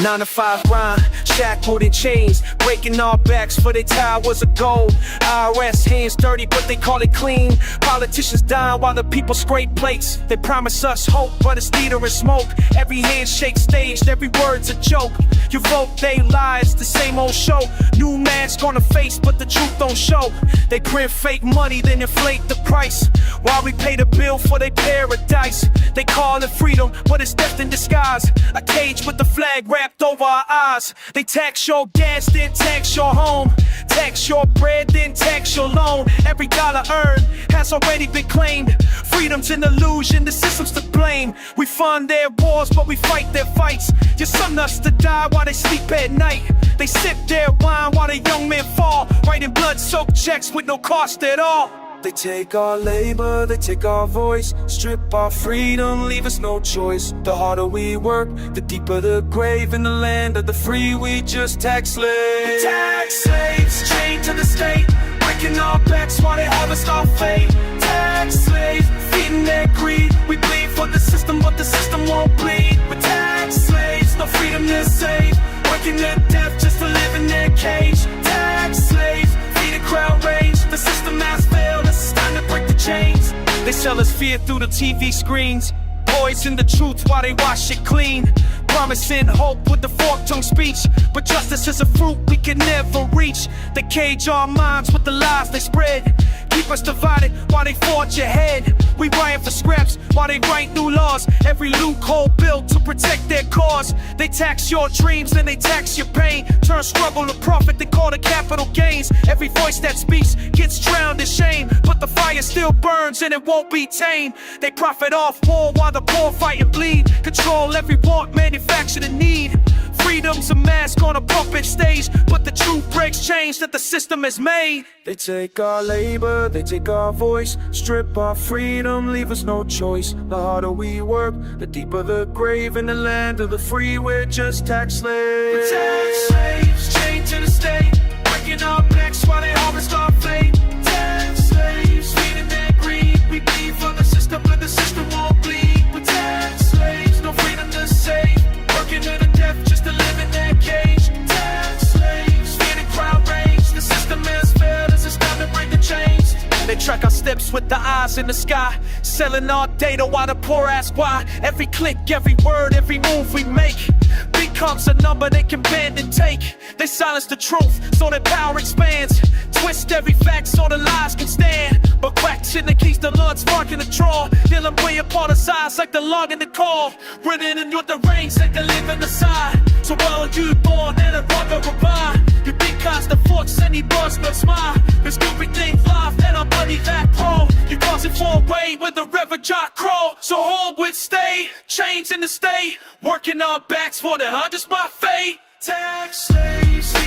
9-to-5 grind, shackled in chains, breaking our backs for their towers of gold. IRS hands dirty, but they call it clean. Politicians dying while the people scrape plates. They promise us hope, but it's theater and smoke. Every handshake staged, every word's a joke. You vote, they lie, it's the same old show. New mask on the face, but the truth don't show. They print fake money, then inflate the price, while we pay the bill for their paradise. They call it freedom, but it's death in disguise. A cage with the flag wrapped over our eyes. They tax your gas, then tax your home. Tax your bread, then tax your loan. Every dollar earned has already been claimed. Freedom's an illusion, the system's to blame. We fund their wars, but we fight their fights. You send us to die while they sleep at night. They sip their wine while the young men fall, writing blood-soaked checks with no cost at all. They take our labor, they take our voice, strip our freedom, leave us no choice. The harder we work, the deeper the grave. In the land of the free, we just tax slaves. Tax slaves, chained to the state, breaking our backs while they harvest our fate. Tax slaves, feeding their greed. We bleed for the system, but the system won't bleed. We're tax slaves, no freedom to save, working to death just to live in their cage. Tax slaves, feed a crowd rage. The system has failed, it's time to break the chains. They sell us fear through the TV screens, poison the truth while they wash it clean. Promising hope with the fork-tongued speech, but justice is a fruit we can never reach. They cage our minds with the lies they spread, keep us divided while they forge ahead. We riot for scraps while they write new laws, every loophole built to protect their cause. They tax your dreams, then they tax your pain, turn struggle to profit, they call it capital gains. Every voice that speaks gets drowned in shame, but the fire still burns and it won't be tamed. They profit off war while the poor fight and bleed, control every want, manufacture the need. Freedom's a mask on a puppet stage, but the truth breaks chains that the system has made. They take our labor, they take our voice, strip our freedom, leave us no choice. The harder we work, the deeper the grave. In the land of the free, we're just tax slaves. We're tax slaves, chained to the state, breaking our backs while they harvest our fate. Tax slaves, feeding their greed. We bleed for the system, but the system won't bleed. We're tax slaves, no freedom to save, working to the death just to live in their cage. Tax slaves, feeding crowd rage. The system has failed, it's time to break the chains. They track our steps with the eyes in the sky, selling our data while the poor ask why. Every click, every word, every move we make becomes a number they can bend and take. They silence the truth so their power expands, twist every fact so the lies can stand. But cracks in the keys, the Lord's marking the draw, they'll them way upon the sides like the log in the call. Running in with the reins, they can live in the side. So while you born and a rubber goodbye, you because the forks and he bust no smile. There's everything live and I'm money that pro. You cause it for away with the Reverend Jock Crow. So hold with stay, chains in the state, working our backs for the hundreds by fate. Tax slaves.